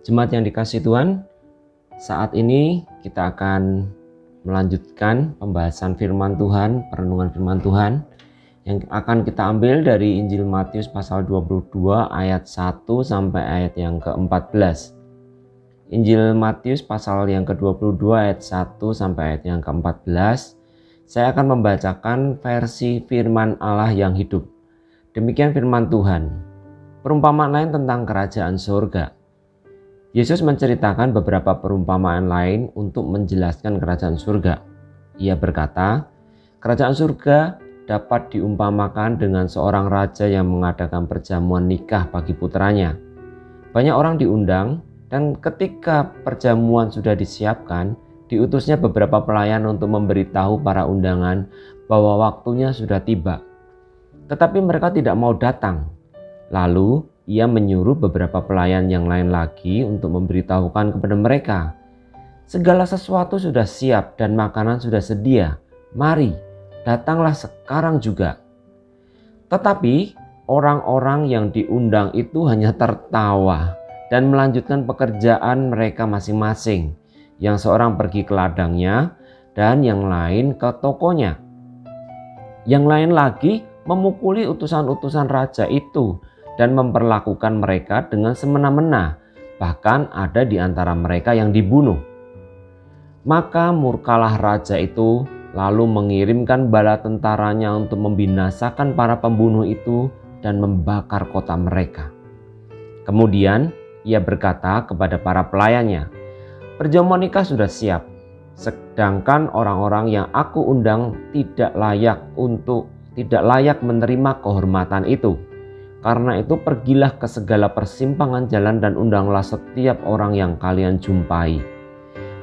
Jemaat yang dikasihi Tuhan, saat ini kita akan melanjutkan pembahasan firman Tuhan, perenungan firman Tuhan yang akan kita ambil dari Injil Matius pasal 22 ayat 1 sampai ayat yang ke-14. Injil Matius pasal yang ke-22 ayat 1 sampai ayat yang ke-14. Saya akan membacakan versi firman Allah yang hidup. Demikian firman Tuhan. Perumpamaan lain tentang kerajaan surga. Yesus menceritakan beberapa perumpamaan lain untuk menjelaskan kerajaan surga. Ia berkata, kerajaan surga dapat diumpamakan dengan seorang raja yang mengadakan perjamuan nikah bagi putranya. Banyak orang diundang dan ketika perjamuan sudah disiapkan, diutusnya beberapa pelayan untuk memberitahu para undangan bahwa waktunya sudah tiba. Tetapi mereka tidak mau datang. Lalu ia menyuruh beberapa pelayan yang lain lagi untuk memberitahukan kepada mereka, segala sesuatu sudah siap dan makanan sudah sedia. Mari, datanglah sekarang juga. Tetapi orang-orang yang diundang itu hanya tertawa dan melanjutkan pekerjaan mereka masing-masing. Yang seorang pergi ke ladangnya dan yang lain ke tokonya. Yang lain lagi memukuli utusan-utusan raja itu dan memperlakukan mereka dengan semena-mena, bahkan ada di antara mereka yang dibunuh. Maka murkalah raja itu, lalu mengirimkan bala tentaranya untuk membinasakan para pembunuh itu dan membakar kota mereka. Kemudian ia berkata kepada para pelayannya, perjamuan nikah sudah siap, sedangkan orang-orang yang aku undang tidak layak menerima kehormatan itu. Karena itu pergilah ke segala persimpangan jalan dan undanglah setiap orang yang kalian jumpai.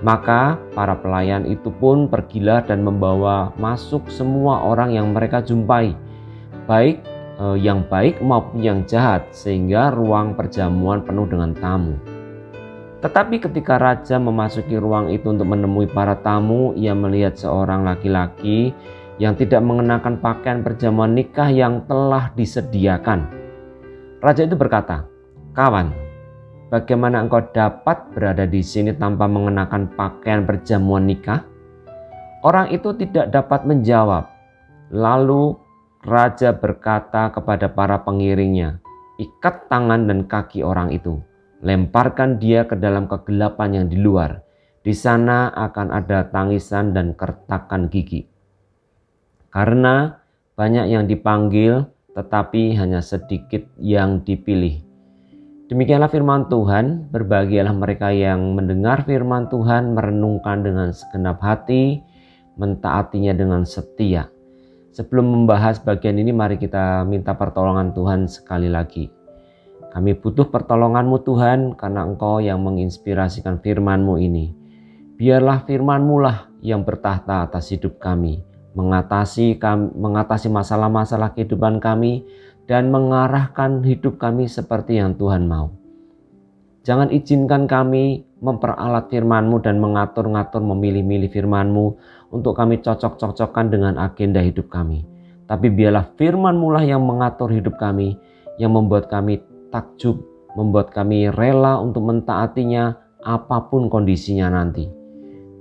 Maka para pelayan itu pun pergilah dan membawa masuk semua orang yang mereka jumpai, baik yang baik maupun yang jahat, sehingga ruang perjamuan penuh dengan tamu. Tetapi ketika raja memasuki ruang itu untuk menemui para tamu, ia melihat seorang laki-laki yang tidak mengenakan pakaian perjamuan nikah yang telah disediakan. Raja itu berkata, kawan, bagaimana engkau dapat berada di sini tanpa mengenakan pakaian perjamuan nikah? Orang itu tidak dapat menjawab. Lalu raja berkata kepada para pengiringnya, ikat tangan dan kaki orang itu, lemparkan dia ke dalam kegelapan yang di luar. Di sana akan ada tangisan dan kertakan gigi. Karena banyak yang dipanggil, tetapi hanya sedikit yang dipilih. Demikianlah firman Tuhan. Berbahagialah mereka yang mendengar firman Tuhan, merenungkan dengan segenap hati, mentaatinya dengan setia. Sebelum membahas bagian ini, mari kita minta pertolongan Tuhan sekali lagi. Kami butuh pertolongan-Mu Tuhan, karena Engkau yang menginspirasikan firman-Mu ini. Biarlah firman-Mu lah yang bertahta atas hidup kami, mengatasi masalah-masalah kehidupan kami dan mengarahkan hidup kami seperti yang Tuhan mau. Jangan izinkan kami memperalat firman-Mu dan mengatur-ngatur, memilih-milih firman-Mu untuk kami cocok-cocokkan dengan agenda hidup kami. Tapi biarlah firman-Mu lah yang mengatur hidup kami, yang membuat kami takjub, membuat kami rela untuk mentaatinya apapun kondisinya nanti.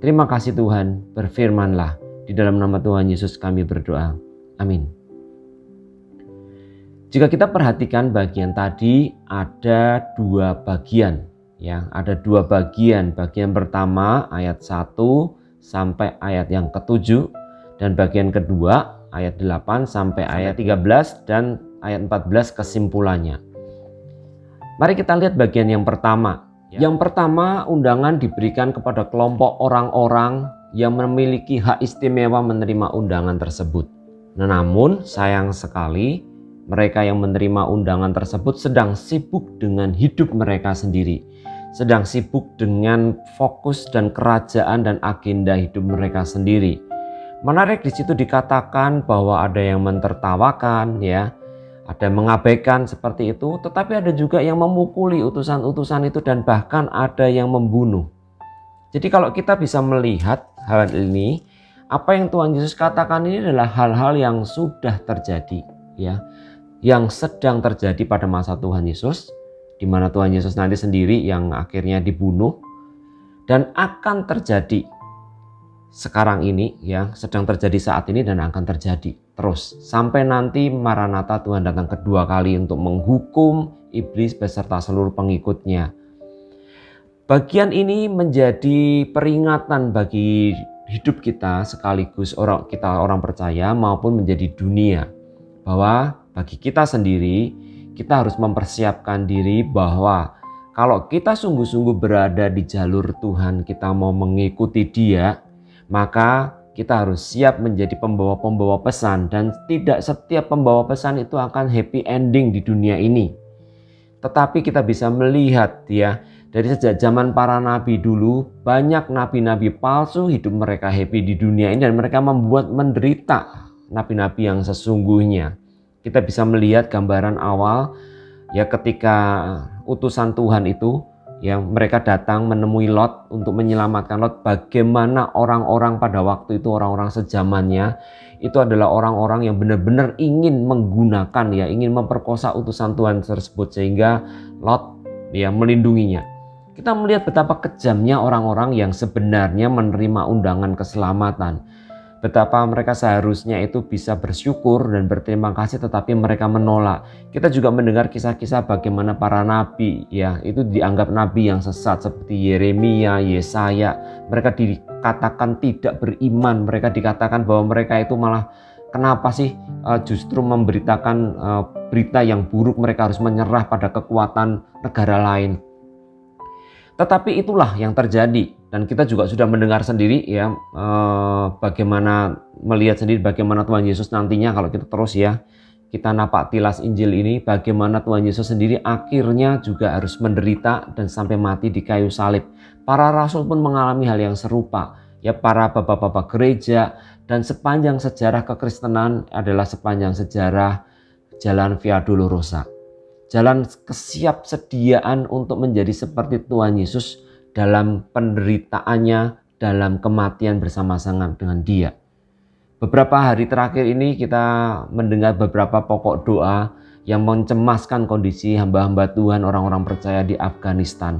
Terima kasih Tuhan, berfirman-Lah. Di dalam nama Tuhan Yesus kami berdoa. Amin. Jika kita perhatikan bagian tadi ada dua bagian. Ya, ada dua bagian. Bagian pertama ayat 1 sampai ayat yang ke-7. Dan bagian kedua ayat 8 sampai ayat 13 dan ayat 14 kesimpulannya. Mari kita lihat bagian yang pertama. Yang pertama, undangan diberikan kepada kelompok orang-orang yang memiliki hak istimewa menerima undangan tersebut. Namun sayang sekali mereka yang menerima undangan tersebut sedang sibuk dengan hidup mereka sendiri. Sedang sibuk dengan fokus dan kerajaan dan agenda hidup mereka sendiri. Menarik di situ dikatakan bahwa ada yang mentertawakan, ya, ada yang mengabaikan seperti itu, tetapi ada juga yang memukuli utusan-utusan itu dan bahkan ada yang membunuh. Jadi kalau kita bisa melihat hal ini, apa yang Tuhan Yesus katakan ini adalah hal-hal yang sudah terjadi, ya, yang sedang terjadi pada masa Tuhan Yesus, di mana Tuhan Yesus nanti sendiri yang akhirnya dibunuh. Dan akan terjadi sekarang ini, ya, sedang terjadi saat ini dan akan terjadi terus sampai nanti Maranatha, Tuhan datang kedua kali untuk menghukum iblis beserta seluruh pengikutnya. Bagian ini menjadi peringatan bagi hidup kita sekaligus orang percaya maupun menjadi dunia, bahwa bagi kita sendiri kita harus mempersiapkan diri bahwa kalau kita sungguh-sungguh berada di jalur Tuhan, kita mau mengikuti Dia, maka kita harus siap menjadi pembawa-pembawa pesan, dan tidak setiap pembawa pesan itu akan happy ending di dunia ini. Tetapi kita bisa melihat, ya, dari sejak zaman para nabi dulu, banyak nabi-nabi palsu hidup mereka happy di dunia ini dan mereka membuat menderita nabi-nabi yang sesungguhnya. Kita bisa melihat gambaran awal, ya, ketika utusan Tuhan itu, ya, mereka datang menemui Lot untuk menyelamatkan Lot. Bagaimana orang-orang pada waktu itu, orang-orang sezamannya itu adalah orang-orang yang benar-benar ingin menggunakan, ya, ingin memperkosa utusan Tuhan tersebut sehingga Lot, ya, melindunginya. Kita melihat betapa kejamnya orang-orang yang sebenarnya menerima undangan keselamatan. Betapa mereka seharusnya itu bisa bersyukur dan berterima kasih, tetapi mereka menolak. Kita juga mendengar kisah-kisah bagaimana para nabi, ya, itu dianggap nabi yang sesat seperti Yeremia, Yesaya. Mereka dikatakan tidak beriman, mereka dikatakan bahwa mereka itu malah kenapa sih justru memberitakan berita yang buruk, mereka harus menyerah pada kekuatan negara lain. Tetapi itulah yang terjadi, dan kita juga sudah mendengar sendiri, ya, bagaimana melihat sendiri bagaimana Tuhan Yesus nantinya kalau kita terus, ya, kita napak tilas Injil ini, bagaimana Tuhan Yesus sendiri akhirnya juga harus menderita dan sampai mati di kayu salib. Para rasul pun mengalami hal yang serupa, ya, para bapak-bapak gereja, dan sepanjang sejarah kekristenan adalah sepanjang sejarah jalan Via Dolorosa. Jalan kesiapsediaan untuk menjadi seperti Tuhan Yesus dalam penderitaannya, dalam kematian bersama-sama dengan Dia. Beberapa hari terakhir ini kita mendengar beberapa pokok doa yang mencemaskan kondisi hamba-hamba Tuhan, orang-orang percaya di Afghanistan.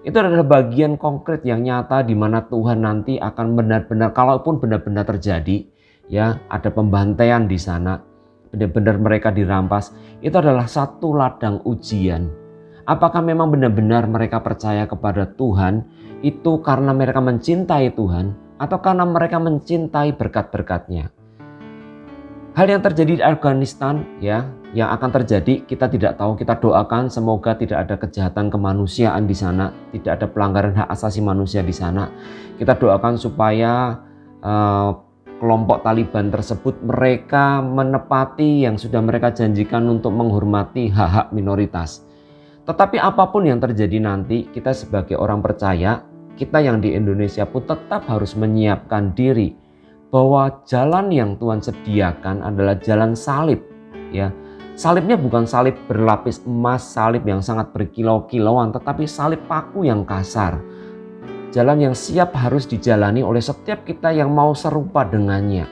Itu adalah bagian konkret yang nyata di mana Tuhan nanti akan benar-benar, kalaupun benar-benar terjadi, ya, ada pembantaian di sana, benar-benar mereka dirampas, itu adalah satu ladang ujian. Apakah memang benar-benar mereka percaya kepada Tuhan itu karena mereka mencintai Tuhan atau karena mereka mencintai berkat-berkat-Nya? Hal yang terjadi di Afghanistan, ya, yang akan terjadi kita tidak tahu. Kita doakan semoga tidak ada kejahatan kemanusiaan di sana, tidak ada pelanggaran hak asasi manusia di sana. Kita doakan supaya kelompok Taliban tersebut mereka menepati yang sudah mereka janjikan untuk menghormati hak-hak minoritas. Tetapi apapun yang terjadi nanti, kita sebagai orang percaya, kita yang di Indonesia pun tetap harus menyiapkan diri bahwa jalan yang Tuhan sediakan adalah jalan salib, ya. Salibnya bukan salib berlapis emas, salib yang sangat berkilau-kilauan, tetapi salib paku yang kasar. Jalan yang siap harus dijalani oleh setiap kita yang mau serupa dengannya.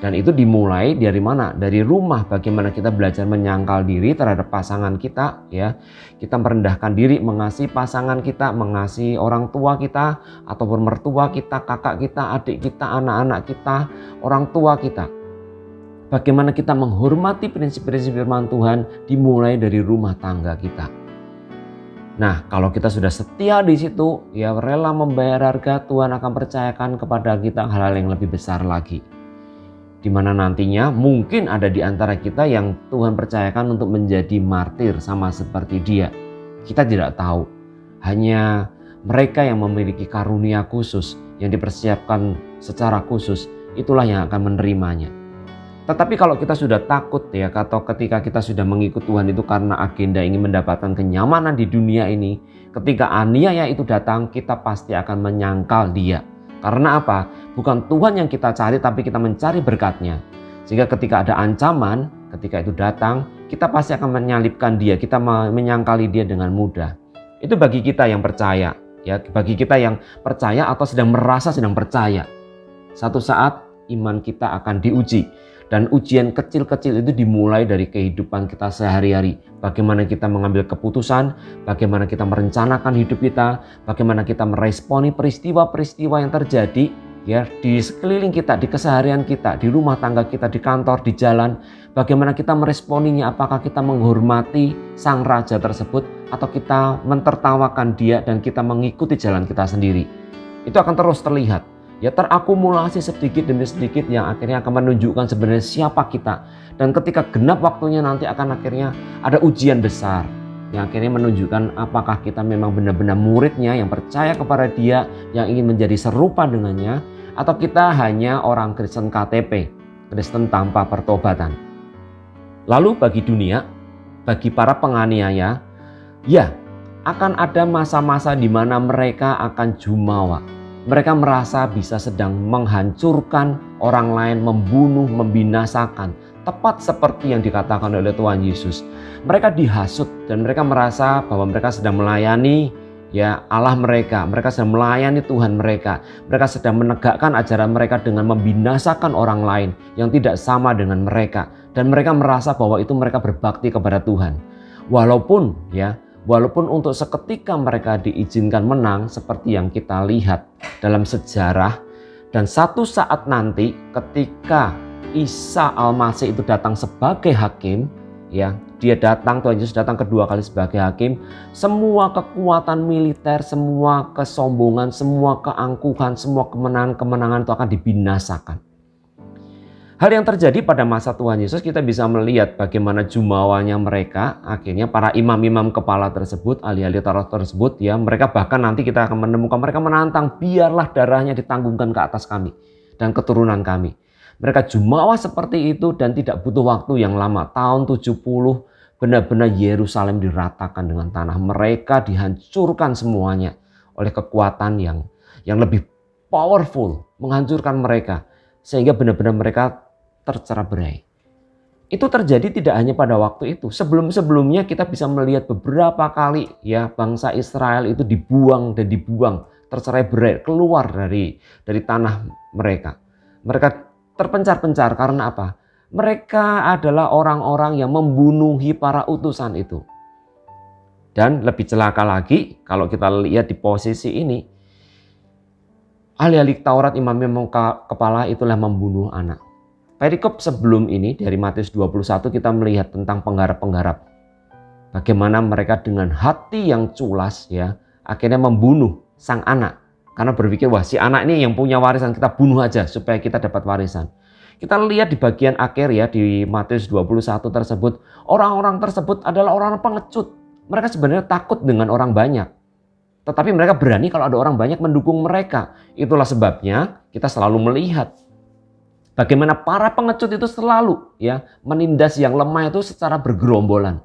Dan itu dimulai dari mana? Dari rumah. Bagaimana kita belajar menyangkal diri terhadap pasangan kita, ya. Kita merendahkan diri, mengasihi pasangan kita, mengasihi orang tua kita ataupun mertua kita, kakak kita, adik kita, anak-anak kita, orang tua kita. Bagaimana kita menghormati prinsip-prinsip firman Tuhan dimulai dari rumah tangga kita. Nah, kalau kita sudah setia di situ, ya, rela membayar harga, Tuhan akan percayakan kepada kita hal-hal yang lebih besar lagi. Di mana nantinya mungkin ada di antara kita yang Tuhan percayakan untuk menjadi martir sama seperti Dia. Kita tidak tahu. Hanya mereka yang memiliki karunia khusus, yang dipersiapkan secara khusus, itulah yang akan menerimanya. Tetapi kalau kita sudah takut, ya, atau ketika kita sudah mengikut Tuhan itu karena agenda ingin mendapatkan kenyamanan di dunia ini, ketika aniaya itu datang, kita pasti akan menyangkal Dia. Karena apa? Bukan Tuhan yang kita cari, tapi kita mencari berkat-Nya. Sehingga ketika ada ancaman, ketika itu datang, kita pasti akan menyalibkan Dia, kita menyangkali Dia dengan mudah. Itu bagi kita yang percaya, ya, bagi kita yang percaya atau sedang merasa sedang percaya. Satu saat iman kita akan diuji. Dan ujian kecil-kecil itu dimulai dari kehidupan kita sehari-hari. Bagaimana kita mengambil keputusan, bagaimana kita merencanakan hidup kita, bagaimana kita meresponi peristiwa-peristiwa yang terjadi ya di sekeliling kita, di keseharian kita, di rumah tangga kita, di kantor, di jalan. Bagaimana kita meresponinya, apakah kita menghormati sang raja tersebut atau kita mentertawakan dia dan kita mengikuti jalan kita sendiri. Itu akan terus terlihat. Ya, terakumulasi sedikit demi sedikit yang akhirnya akan menunjukkan sebenarnya siapa kita. Dan ketika genap waktunya nanti akan akhirnya ada ujian besar yang akhirnya menunjukkan apakah kita memang benar-benar muridnya yang percaya kepada dia, yang ingin menjadi serupa dengannya, atau kita hanya orang Kristen KTP, Kristen tanpa pertobatan. Lalu bagi dunia, bagi para penganiaya, ya akan ada masa-masa di mana mereka akan jumawa. Mereka merasa bisa sedang menghancurkan orang lain, membunuh, membinasakan. Tepat seperti yang dikatakan oleh Tuhan Yesus. Mereka dihasut dan mereka merasa bahwa mereka sedang melayani ya Allah mereka. Mereka sedang melayani Tuhan mereka. Mereka sedang menegakkan ajaran mereka dengan membinasakan orang lain yang tidak sama dengan mereka. Dan mereka merasa bahwa itu mereka berbakti kepada Tuhan. Walaupun untuk seketika mereka diizinkan menang seperti yang kita lihat dalam sejarah. Dan satu saat nanti ketika Isa Al-Masih itu datang sebagai hakim, ya, Tuhan Yesus datang kedua kali sebagai hakim, semua kekuatan militer, semua kesombongan, semua keangkuhan, semua kemenangan-kemenangan itu akan dibinasakan. Hal yang terjadi pada masa Tuhan Yesus, kita bisa melihat bagaimana jumawanya mereka, akhirnya para imam-imam kepala tersebut, ahli-ahli Taurat tersebut, ya, mereka bahkan nanti kita akan menemukan mereka menantang, biarlah darahnya ditanggungkan ke atas kami dan keturunan kami. Mereka jumawa seperti itu dan tidak butuh waktu yang lama. Tahun 70 benar-benar Yerusalem diratakan dengan tanah. Mereka dihancurkan semuanya oleh kekuatan yang lebih powerful, menghancurkan mereka. Sehingga benar-benar mereka tercerai-berai. Itu terjadi tidak hanya pada waktu itu. Sebelum-sebelumnya kita bisa melihat beberapa kali ya bangsa Israel itu dibuang, tercerai-berai, keluar dari tanah mereka. Mereka terpencar-pencar karena apa? Mereka adalah orang-orang yang membunuhi para utusan itu. Dan lebih celaka lagi kalau kita lihat di posisi ini, ahli-ahli Taurat, imam-imam kepala itulah membunuh anak. Perikop sebelum ini dari Matius 21 kita melihat tentang penggarap-penggarap. Bagaimana mereka dengan hati yang culas ya akhirnya membunuh sang anak. Karena berpikir wah si anak ini yang punya warisan, kita bunuh aja supaya kita dapat warisan. Kita lihat di bagian akhir ya di Matius 21 tersebut. Orang-orang tersebut adalah orang-orang pengecut. Mereka sebenarnya takut dengan orang banyak. Tetapi mereka berani kalau ada orang banyak mendukung mereka. Itulah sebabnya kita selalu melihat bagaimana para pengecut itu selalu ya menindas yang lemah itu secara bergerombolan.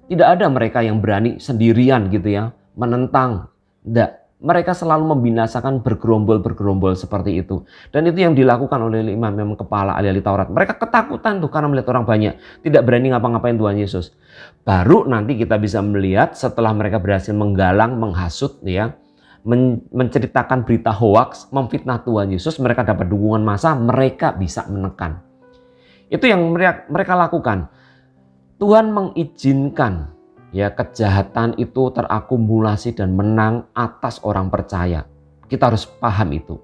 Tidak ada mereka yang berani sendirian gitu ya menentang. Tidak. Mereka selalu membinasakan bergerombol seperti itu. Dan itu yang dilakukan oleh imam-imam kepala ahli-ahli Taurat. Mereka ketakutan tuh karena melihat orang banyak. Tidak berani ngapa-ngapain Tuhan Yesus. Baru nanti kita bisa melihat setelah mereka berhasil menggalang, menghasut ya, menceritakan berita hoaks, memfitnah Tuhan Yesus, mereka dapat dukungan massa, mereka bisa menekan. Itu yang mereka lakukan. Tuhan mengizinkan ya kejahatan itu terakumulasi dan menang atas orang percaya. Kita harus paham itu.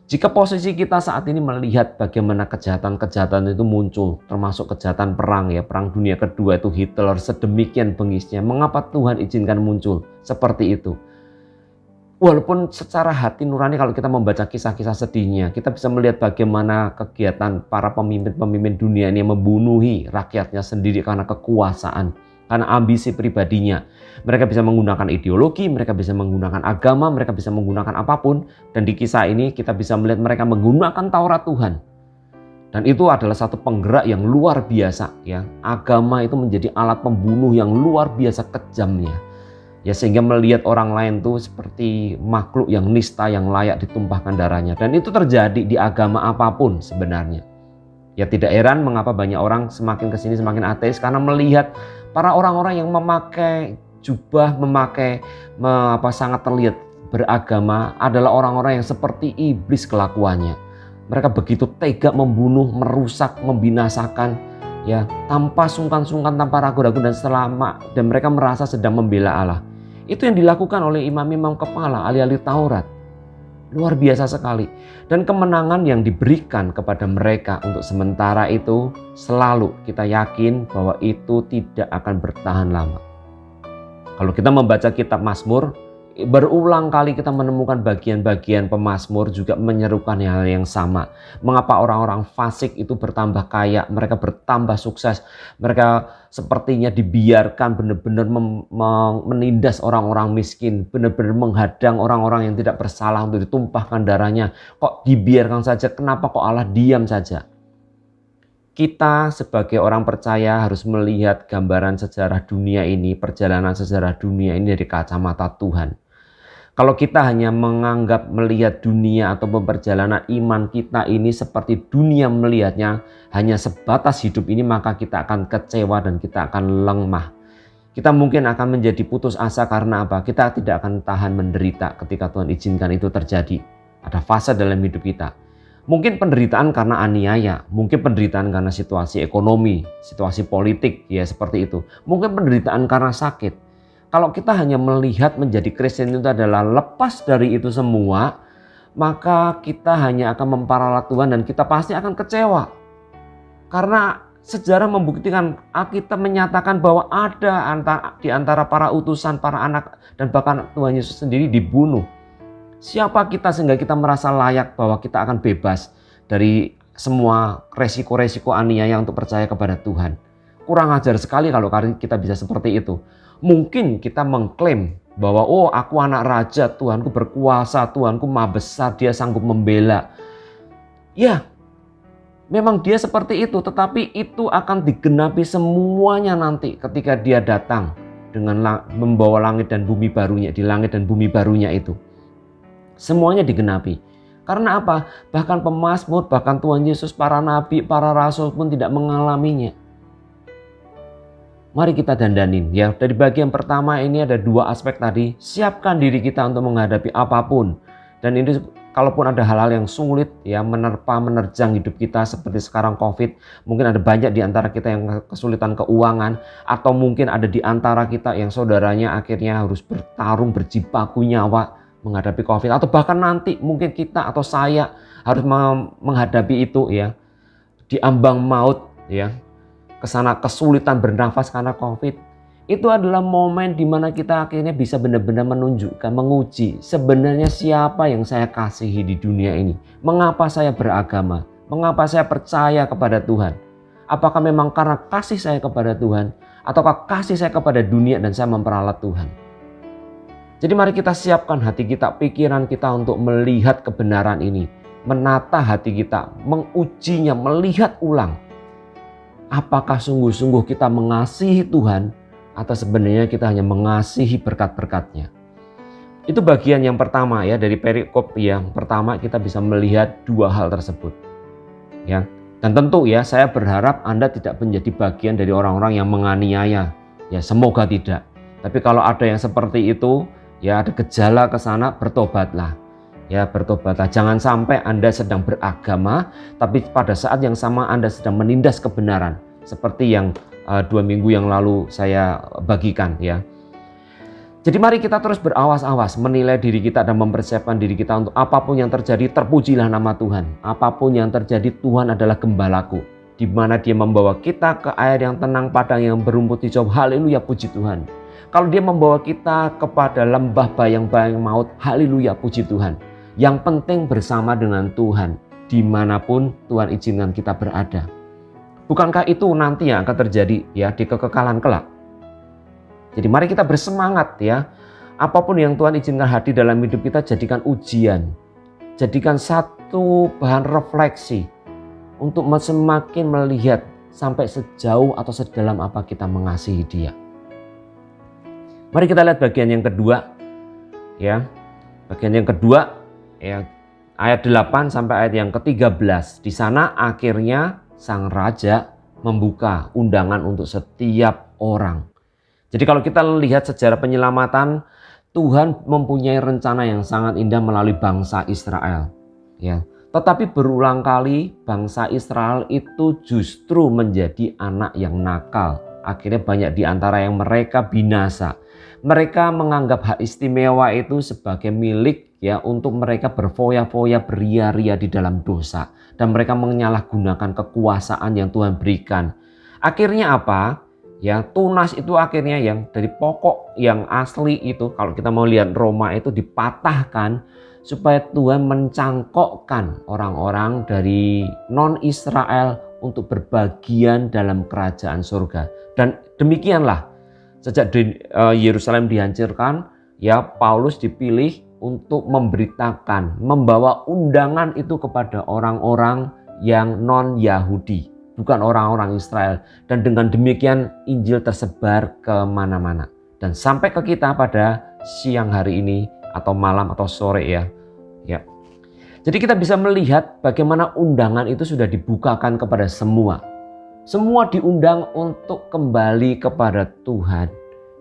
Jika posisi kita saat ini melihat bagaimana kejahatan-kejahatan itu muncul, termasuk kejahatan perang ya, perang dunia kedua itu Hitler sedemikian bengisnya, mengapa Tuhan izinkan muncul seperti itu? Walaupun secara hati nurani kalau kita membaca kisah-kisah sedihnya, kita bisa melihat bagaimana kegiatan para pemimpin-pemimpin dunia ini membunuhi rakyatnya sendiri karena kekuasaan, karena ambisi pribadinya. Mereka bisa menggunakan ideologi, mereka bisa menggunakan agama, mereka bisa menggunakan apapun. Dan di kisah ini kita bisa melihat mereka menggunakan Taurat Tuhan. Dan itu adalah satu penggerak yang luar biasa ya. Agama itu menjadi alat pembunuh yang luar biasa kejamnya. Ya sehingga melihat orang lain tuh seperti makhluk yang nista yang layak ditumpahkan darahnya. Dan itu terjadi di agama apapun sebenarnya. Ya tidak heran mengapa banyak orang semakin kesini semakin ateis karena melihat para orang-orang yang memakai jubah, sangat terlihat beragama adalah orang-orang yang seperti iblis kelakuannya. Mereka begitu tega membunuh, merusak, membinasakan, ya, tanpa sungkan-sungkan, tanpa ragu-ragu dan mereka merasa sedang membela Allah. Itu yang dilakukan oleh imam-imam kepala, ahli-ahli Taurat. Luar biasa sekali. Dan kemenangan yang diberikan kepada mereka untuk sementara itu selalu kita yakin bahwa itu tidak akan bertahan lama. Kalau kita membaca kitab Mazmur, berulang kali kita menemukan bagian-bagian pemazmur juga menyerukan hal yang sama. Mengapa orang-orang fasik itu bertambah kaya, mereka bertambah sukses, mereka sepertinya dibiarkan benar-benar menindas orang-orang miskin, benar-benar menghadang orang-orang yang tidak bersalah untuk ditumpahkan darahnya. Kok dibiarkan saja? Kenapa kok Allah diam saja? Kita sebagai orang percaya harus melihat gambaran sejarah dunia ini, perjalanan sejarah dunia ini dari kacamata Tuhan. Kalau kita hanya menganggap melihat dunia atau perjalanan iman kita ini seperti dunia melihatnya hanya sebatas hidup ini, maka kita akan kecewa dan kita akan lemah. Kita mungkin akan menjadi putus asa karena apa? Kita tidak akan tahan menderita ketika Tuhan izinkan itu terjadi. Ada fase dalam hidup kita. Mungkin penderitaan karena aniaya, mungkin penderitaan karena situasi ekonomi, situasi politik, ya seperti itu. Mungkin penderitaan karena sakit. Kalau kita hanya melihat menjadi Kristen itu adalah lepas dari itu semua, maka kita hanya akan memperalat Tuhan dan kita pasti akan kecewa. Karena sejarah membuktikan, Alkitab menyatakan bahwa ada di antara para utusan, para anak, dan bahkan Tuhan Yesus sendiri dibunuh. Siapa kita sehingga kita merasa layak bahwa kita akan bebas dari semua resiko-resiko aniaya untuk percaya kepada Tuhan? Kurang ajar sekali kalau kita bisa seperti itu. Mungkin kita mengklaim bahwa oh aku anak raja, Tuhanku berkuasa, Tuhanku maha besar, dia sanggup membela. Ya, memang dia seperti itu, tetapi itu akan digenapi semuanya nanti ketika dia datang dengan membawa langit dan bumi barunya, di langit dan bumi barunya itu. Semuanya digenapi. Karena apa? Bahkan pemazmur, bahkan Tuhan Yesus, para nabi, para rasul pun tidak mengalaminya. Mari kita dandanin ya. Dari bagian pertama ini ada dua aspek tadi. Siapkan diri kita untuk menghadapi apapun. Dan ini kalaupun ada hal-hal yang sulit ya menerjang hidup kita seperti sekarang COVID. Mungkin ada banyak di antara kita yang kesulitan keuangan. Atau mungkin ada di antara kita yang saudaranya akhirnya harus bertarung berjibaku nyawa menghadapi COVID, atau bahkan nanti mungkin kita atau saya harus menghadapi itu ya, di ambang maut ya, kesana kesulitan bernafas karena COVID. Itu adalah momen di mana kita akhirnya bisa benar-benar menunjukkan, menguji sebenarnya siapa yang saya kasihi di dunia ini, mengapa saya beragama, mengapa saya percaya kepada Tuhan. Apakah memang karena kasih saya kepada Tuhan, ataukah kasih saya kepada dunia dan saya memperalat Tuhan. Jadi mari kita siapkan hati kita, pikiran kita untuk melihat kebenaran ini. Menata hati kita, mengujinya, melihat ulang. Apakah sungguh-sungguh kita mengasihi Tuhan atau sebenarnya kita hanya mengasihi berkat-berkat-Nya. Itu bagian yang pertama ya, dari perikop yang pertama kita bisa melihat dua hal tersebut. Ya. Dan tentu ya saya berharap Anda tidak menjadi bagian dari orang-orang yang menganiaya. Ya semoga tidak. Tapi kalau ada yang seperti itu, ya ada gejala ke sana, bertobatlah. Ya bertobatlah. Jangan sampai Anda sedang beragama, tapi pada saat yang sama Anda sedang menindas kebenaran. Seperti yang 2 minggu yang lalu saya bagikan ya. Jadi mari kita terus berawas-awas, menilai diri kita dan mempersiapkan diri kita untuk apapun yang terjadi, terpujilah nama Tuhan. Apapun yang terjadi, Tuhan adalah gembalaku. Di mana Dia membawa kita ke air yang tenang, padang yang berumput hijau. Haleluya, puji Tuhan. Kalau Dia membawa kita kepada lembah bayang-bayang maut, haleluya, puji Tuhan. Yang penting bersama dengan Tuhan, dimanapun Tuhan izinkan kita berada. Bukankah itu nanti yang akan terjadi ya di kekekalan kelak? Jadi mari kita bersemangat ya. Apapun yang Tuhan izinkan hadir dalam hidup kita, jadikan ujian. Jadikan satu bahan refleksi untuk semakin melihat sampai sejauh atau sedalam apa kita mengasihi Dia. Mari kita lihat bagian yang kedua ya. Bagian yang kedua ya, ayat 8 sampai ayat yang ke-13. Di sana akhirnya sang raja membuka undangan untuk setiap orang. Jadi kalau kita lihat sejarah penyelamatan, Tuhan mempunyai rencana yang sangat indah melalui bangsa Israel. Ya, Tetapi berulang kali bangsa Israel itu justru menjadi anak yang nakal. Akhirnya banyak di antara yang mereka binasa. Mereka menganggap hak istimewa itu sebagai milik ya untuk mereka berfoya-foya, beria-ria di dalam dosa. Dan mereka menyalahgunakan kekuasaan yang Tuhan berikan. Akhirnya apa? Ya, tunas itu akhirnya yang dari pokok yang asli itu, kalau kita mau lihat Roma itu dipatahkan supaya Tuhan mencangkokkan orang-orang dari non-Israel untuk berbagian dalam kerajaan surga. Dan demikianlah sejak Yerusalem dihancurkan, ya Paulus dipilih untuk memberitakan, membawa undangan itu kepada orang-orang yang non-Yahudi, bukan orang-orang Israel. Dan dengan demikian Injil tersebar kemana-mana. Dan sampai ke kita pada siang hari ini atau malam atau sore ya. Jadi kita bisa melihat bagaimana undangan itu sudah dibukakan kepada semua. Semua diundang untuk kembali kepada Tuhan,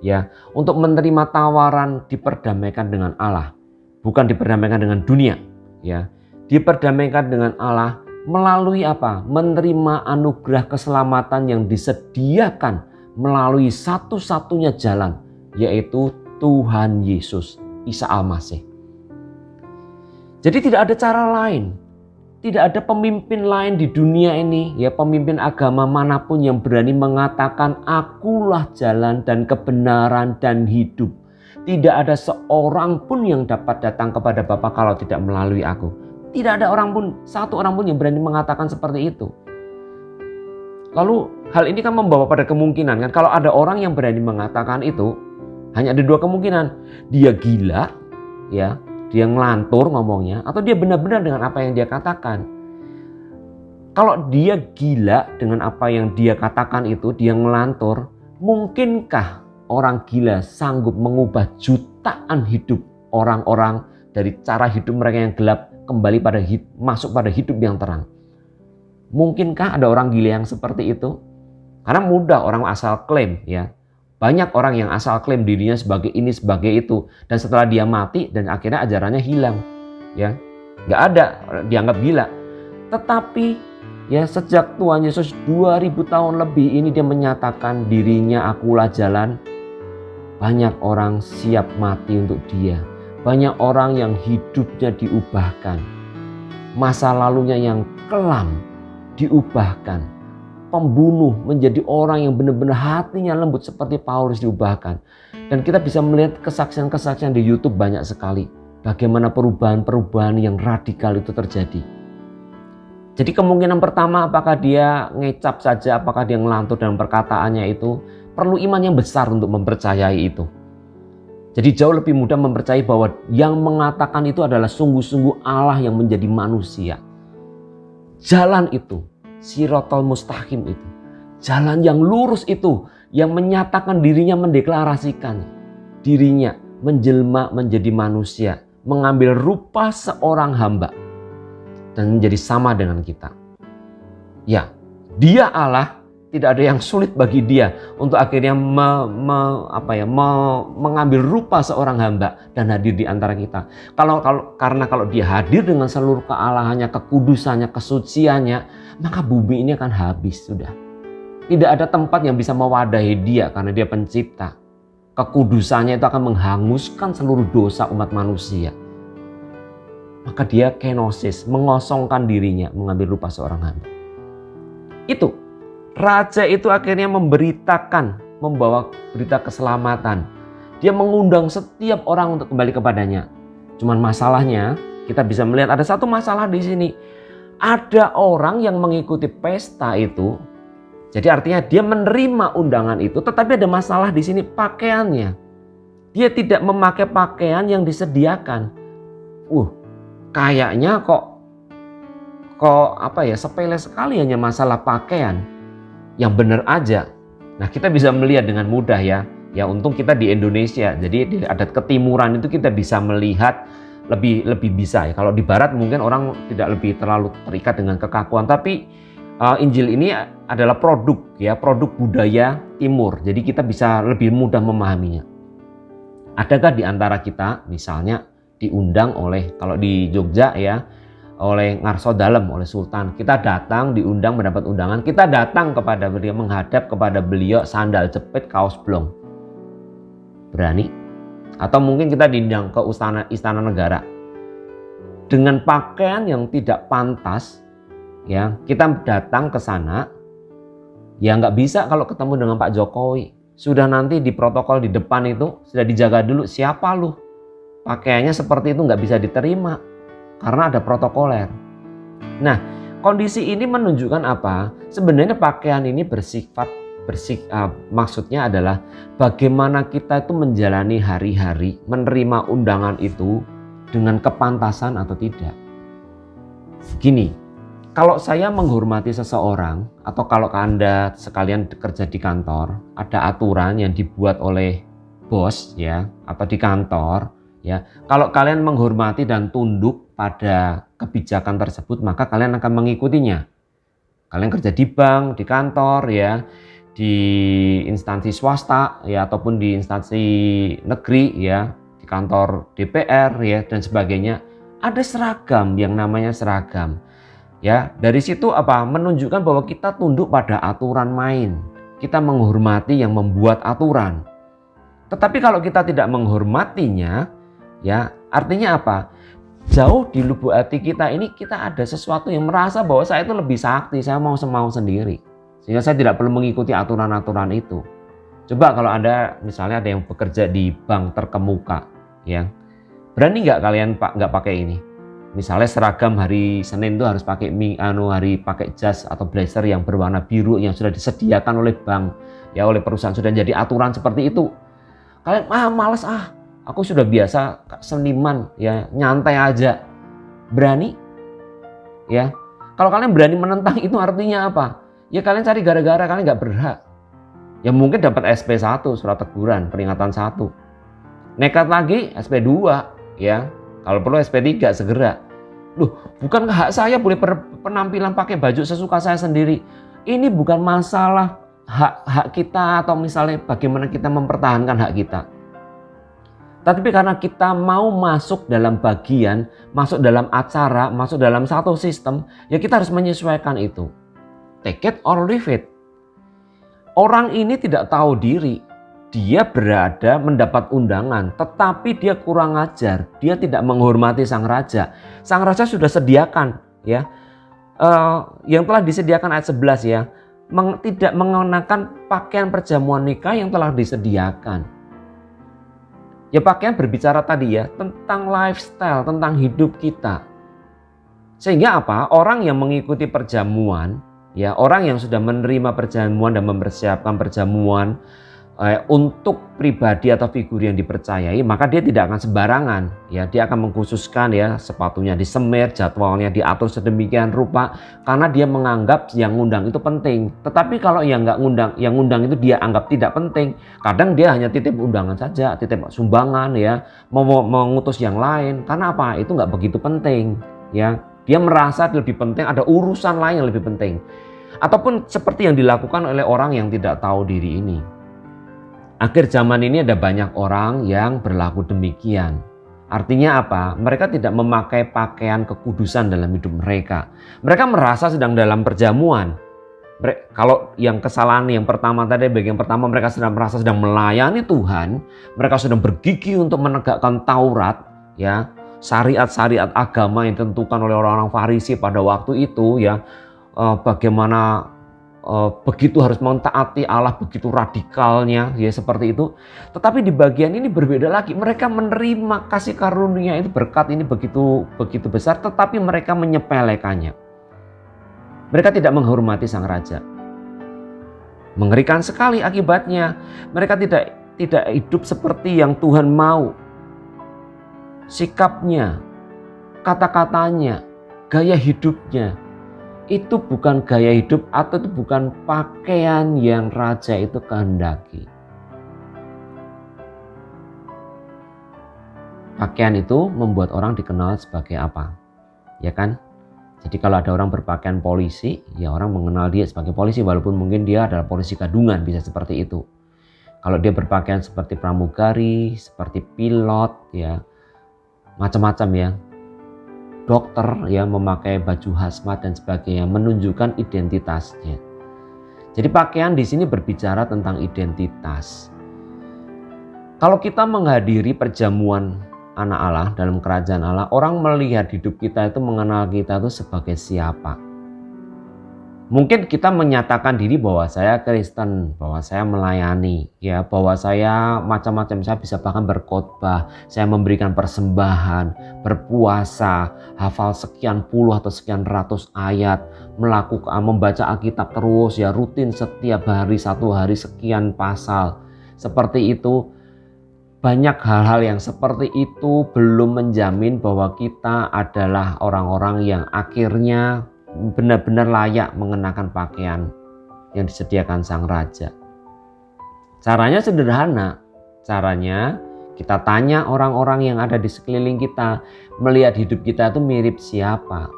ya, untuk menerima tawaran diperdamaikan dengan Allah, bukan diperdamaikan dengan dunia, ya. Diperdamaikan dengan Allah melalui apa? Menerima anugerah keselamatan yang disediakan melalui satu-satunya jalan, yaitu Tuhan Yesus, Isa Al-Masih. Jadi tidak ada cara lain, tidak ada pemimpin lain di dunia ini, ya pemimpin agama manapun yang berani mengatakan akulah jalan dan kebenaran dan hidup. Tidak ada seorang pun yang dapat datang kepada Bapa kalau tidak melalui aku. Tidak ada orang pun, satu orang pun yang berani mengatakan seperti itu. Lalu hal ini kan membawa pada kemungkinan kan, kalau ada orang yang berani mengatakan itu, hanya ada dua kemungkinan. Dia gila, ya. Dia ngelantur ngomongnya, atau dia benar-benar dengan apa yang dia katakan. Kalau dia gila dengan apa yang dia katakan itu, dia ngelantur, mungkinkah orang gila sanggup mengubah jutaan hidup orang-orang dari cara hidup mereka yang gelap kembali pada masuk pada hidup yang terang? Mungkinkah ada orang gila yang seperti itu? Karena mudah orang asal klaim, ya. Banyak orang yang asal klaim dirinya sebagai ini, sebagai itu. Dan setelah dia mati dan akhirnya ajarannya hilang. Ya, nggak ada, dianggap gila. Tetapi ya sejak Tuhan Yesus 2000 tahun lebih ini dia menyatakan dirinya akulah jalan. Banyak orang siap mati untuk dia. Banyak orang yang hidupnya diubahkan. Masa lalunya yang kelam diubahkan. Pembunuh menjadi orang yang benar-benar hatinya lembut seperti Paulus diubahkan. Dan kita bisa melihat kesaksian-kesaksian di YouTube banyak sekali. Bagaimana perubahan-perubahan yang radikal itu terjadi. Jadi kemungkinan pertama apakah dia ngecap saja, apakah dia ngelantur dalam perkataannya itu. Perlu iman yang besar untuk mempercayai itu. Jadi jauh lebih mudah mempercayai bahwa yang mengatakan itu adalah sungguh-sungguh Allah yang menjadi manusia. Jalan itu. Sirotol mustaqim itu. Jalan yang lurus itu. Yang menyatakan dirinya, mendeklarasikan dirinya menjelma menjadi manusia. Mengambil rupa seorang hamba. Dan menjadi sama dengan kita. Ya, dia Allah. Tidak ada yang sulit bagi dia. Untuk akhirnya mengambil rupa seorang hamba. Dan hadir di antara kita. Karena kalau dia hadir dengan seluruh kealahannya, kekudusannya, kesuciannya, maka bumi ini akan habis sudah. Tidak ada tempat yang bisa mewadahi dia karena dia pencipta. Kekudusannya itu akan menghanguskan seluruh dosa umat manusia. Maka dia kenosis, mengosongkan dirinya, mengambil rupa seorang hamba. Itu. Raja itu akhirnya memberitakan, membawa berita keselamatan. Dia mengundang setiap orang untuk kembali kepadanya. Cuman masalahnya, kita bisa melihat ada satu masalah di sini. Ada orang yang mengikuti pesta itu, jadi artinya dia menerima undangan itu, tetapi ada masalah di sini pakaiannya. Dia tidak memakai pakaian yang disediakan. Kayaknya kok sepele sekali hanya masalah pakaian. Yang benar aja. Nah, kita bisa melihat dengan mudah ya. Ya untung kita di Indonesia. Jadi di adat ketimuran itu kita bisa melihat lebih bisa ya. Kalau di barat mungkin orang tidak lebih terlalu terikat dengan kekakuan, tapi Injil ini adalah produk budaya timur. Jadi kita bisa lebih mudah memahaminya. Adakah di antara kita misalnya diundang oleh, kalau di Jogja ya, oleh Ngarso Dalem, oleh Sultan. Kita datang, diundang, mendapat undangan. Kita datang kepada beliau, menghadap kepada beliau, sandal jepit, kaos blong. Berani? Atau mungkin kita diundang ke istana negara dengan pakaian yang tidak pantas, ya kita datang ke sana, ya nggak bisa kalau ketemu dengan Pak Jokowi. Sudah nanti di protokol di depan itu sudah dijaga dulu, siapa lu? Pakaiannya seperti itu nggak bisa diterima karena ada protokoler. Nah, kondisi ini menunjukkan apa? Sebenarnya pakaian ini maksudnya adalah bagaimana kita itu menjalani hari-hari, menerima undangan itu dengan kepantasan atau tidak. Gini, kalau saya menghormati seseorang atau kalau Anda sekalian kerja di kantor, ada aturan yang dibuat oleh bos ya atau di kantor ya. Kalau kalian menghormati dan tunduk pada kebijakan tersebut, maka kalian akan mengikutinya. Kalian kerja di bank, di kantor ya, di instansi swasta ya ataupun di instansi negeri ya, di kantor DPR ya dan sebagainya, ada seragam yang namanya seragam. Ya, dari situ apa? Menunjukkan bahwa kita tunduk pada aturan main. Kita menghormati yang membuat aturan. Tetapi kalau kita tidak menghormatinya, ya, artinya apa? Jauh di lubuk hati kita ini kita ada sesuatu yang merasa bahwa saya itu lebih sakti, saya mau sendiri. Sehingga saya tidak perlu mengikuti aturan-aturan itu. Coba kalau Anda misalnya ada yang bekerja di bank terkemuka, ya. Berani nggak kalian nggak pakai ini? Misalnya seragam hari Senin itu harus pakai pakai jas atau blazer yang berwarna biru yang sudah disediakan oleh bank ya, oleh perusahaan, sudah jadi aturan seperti itu. Kalian males aku sudah biasa seniman ya, nyantai aja. Berani? Ya. Kalau kalian berani menentang itu artinya apa? Ya kalian cari gara-gara, kalian nggak berhak. Ya mungkin dapat SP1, surat teguran, peringatan 1. Nekat lagi SP2 ya. Kalau perlu SP3 segera. Loh, bukankah hak saya boleh penampilan pakai baju sesuka saya sendiri? Ini bukan masalah hak kita atau misalnya bagaimana kita mempertahankan hak kita. Tapi karena kita mau masuk dalam bagian, masuk dalam acara, masuk dalam satu sistem, ya kita harus menyesuaikan itu. Take it or leave it. Orang ini tidak tahu diri. Dia berada mendapat undangan, tetapi dia kurang ajar. Dia tidak menghormati sang raja. Sang raja sudah sediakan, ya, yang telah disediakan ayat 11 ya, tidak mengenakan pakaian perjamuan nikah yang telah disediakan. Ya pakaian berbicara tadi ya tentang lifestyle, tentang hidup kita. Sehingga apa? Orang yang mengikuti perjamuan, ya orang yang sudah menerima perjamuan dan mempersiapkan perjamuan untuk pribadi atau figur yang dipercayai, maka dia tidak akan sembarangan ya, dia akan mengkhususkan ya sepatunya disemir, jadwalnya diatur sedemikian rupa karena dia menganggap yang ngundang itu penting. Tetapi kalau yang nggak ngundang, yang ngundang itu dia anggap tidak penting, kadang dia hanya titip undangan saja, titip sumbangan ya, mau mengutus yang lain karena apa? Itu nggak begitu penting ya, dia merasa lebih penting, ada urusan lain yang lebih penting. Ataupun seperti yang dilakukan oleh orang yang tidak tahu diri ini. Akhir zaman ini ada banyak orang yang berlaku demikian. Artinya apa? Mereka tidak memakai pakaian kekudusan dalam hidup mereka. Mereka merasa sedang dalam perjamuan. Kalau yang kesalahan yang pertama tadi, bagian pertama mereka sedang merasa sedang melayani Tuhan. Mereka sedang bergigih untuk menegakkan Taurat, ya, syariat-syariat agama yang ditentukan oleh orang-orang Farisi pada waktu itu, ya. Bagaimana begitu harus mentaati Allah, begitu radikalnya ya seperti itu. Tetapi di bagian ini berbeda lagi, mereka menerima kasih karunia itu, berkat ini begitu besar, tetapi mereka menyepelekannya. Mereka tidak menghormati sang raja. Mengerikan sekali akibatnya. Mereka tidak hidup seperti yang Tuhan mau. Sikapnya, kata-katanya, gaya hidupnya, itu bukan gaya hidup atau itu bukan pakaian yang raja itu kehendaki. Pakaian itu membuat orang dikenal sebagai apa? Ya kan? Jadi kalau ada orang berpakaian polisi, ya orang mengenal dia sebagai polisi walaupun mungkin dia adalah polisi gadungan, bisa seperti itu. Kalau dia berpakaian seperti pramugari, seperti pilot, ya macam-macam ya. dokter ya, memakai baju hazmat dan sebagainya, menunjukkan identitasnya. Jadi pakaian di sini berbicara tentang identitas. Kalau kita menghadiri perjamuan anak Allah dalam kerajaan Allah, orang melihat hidup kita itu, mengenal kita itu sebagai siapa. Mungkin kita menyatakan diri bahwa saya Kristen, bahwa saya melayani, ya, bahwa saya macam-macam, saya bisa bahkan berkhotbah, saya memberikan persembahan, berpuasa, hafal sekian puluh atau sekian ratus ayat, membaca Alkitab terus ya, rutin setiap hari, satu hari sekian pasal. Seperti itu. Banyak hal-hal yang seperti itu belum menjamin bahwa kita adalah orang-orang yang akhirnya benar-benar layak mengenakan pakaian yang disediakan sang raja. Caranya sederhana. Caranya kita tanya orang-orang yang ada di sekeliling kita, melihat hidup kita itu mirip siapa.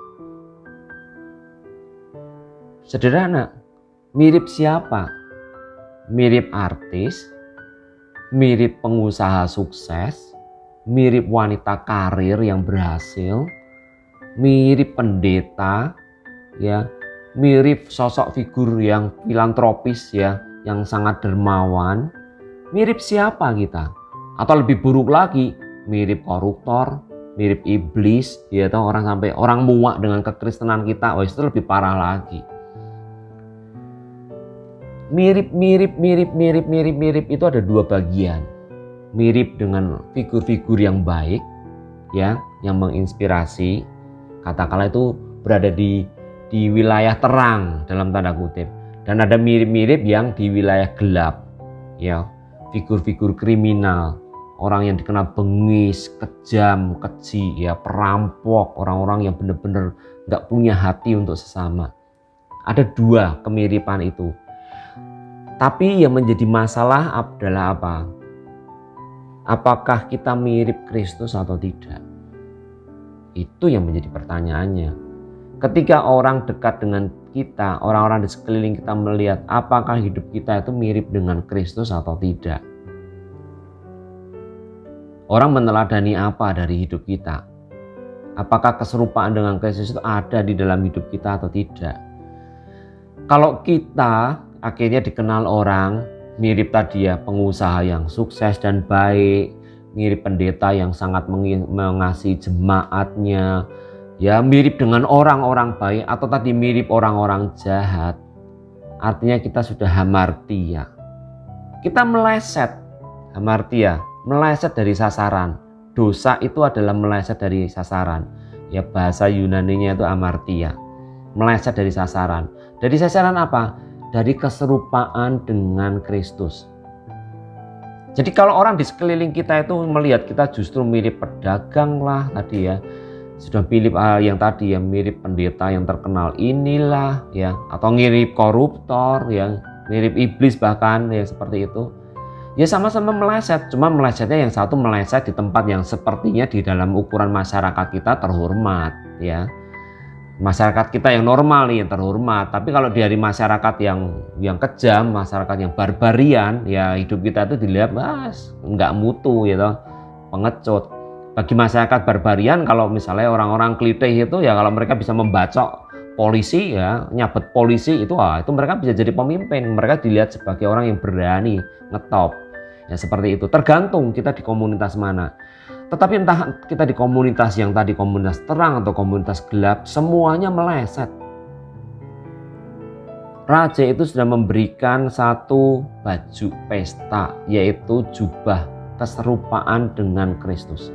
Sederhana. Mirip siapa? Mirip artis, mirip pengusaha sukses, mirip wanita karir yang berhasil, mirip pendeta, ya, mirip sosok figur yang filantropis ya, yang sangat dermawan. Mirip siapa kita? Atau lebih buruk lagi, mirip koruptor, mirip iblis, ya, atau orang muak dengan kekristenan kita. Itu lebih parah lagi. Mirip itu ada dua bagian. Mirip dengan figur-figur yang baik ya, yang menginspirasi, katakanlah itu berada di wilayah terang dalam tanda kutip, dan ada mirip-mirip yang di wilayah gelap ya, figur-figur kriminal, orang yang dikenal bengis, kejam, keji ya, perampok, orang-orang yang benar-benar gak punya hati untuk sesama. Ada dua kemiripan itu. Tapi yang menjadi masalah adalah apa? Apakah kita mirip Kristus atau tidak? Itu yang menjadi pertanyaannya. Ketika orang dekat dengan kita, orang-orang di sekeliling kita melihat apakah hidup kita itu mirip dengan Kristus atau tidak. Orang meneladani apa dari hidup kita? Apakah keserupaan dengan Kristus itu ada di dalam hidup kita atau tidak? Kalau kita akhirnya dikenal orang mirip tadi ya, pengusaha yang sukses dan baik, mirip pendeta yang sangat mengasihi jemaatnya, ya, mirip dengan orang-orang baik, atau tadi mirip orang-orang jahat, artinya kita sudah hamartia. Kita meleset, hamartia, meleset dari sasaran. Dosa itu adalah meleset dari sasaran. Ya, bahasa Yunaninya itu hamartia, meleset dari sasaran. Dari sasaran apa? Dari keserupaan dengan Kristus. Jadi kalau orang di sekeliling kita itu melihat kita justru mirip pedagang lah tadi ya, sudah mirip yang tadi ya, mirip pendeta yang terkenal inilah ya, atau mirip koruptor ya, mirip iblis bahkan ya, seperti itu. Ya sama-sama meleset, cuma melesetnya yang satu meleset di tempat yang sepertinya di dalam ukuran masyarakat kita terhormat ya. Masyarakat kita yang normal nih yang terhormat, tapi kalau dari masyarakat yang kejam, masyarakat yang barbarian, ya hidup kita itu dilihat nggak mutu gitu, pengecut. Bagi masyarakat barbarian, kalau misalnya orang-orang klitih itu ya, kalau mereka bisa membacok polisi ya, nyabet polisi itu mereka bisa jadi pemimpin, mereka dilihat sebagai orang yang berani ngetop. Ya seperti itu, tergantung kita di komunitas mana. Tetapi entah kita di komunitas yang tadi komunitas terang atau komunitas gelap, semuanya meleset. Raja itu sudah memberikan satu baju pesta, yaitu jubah keserupaan dengan Kristus.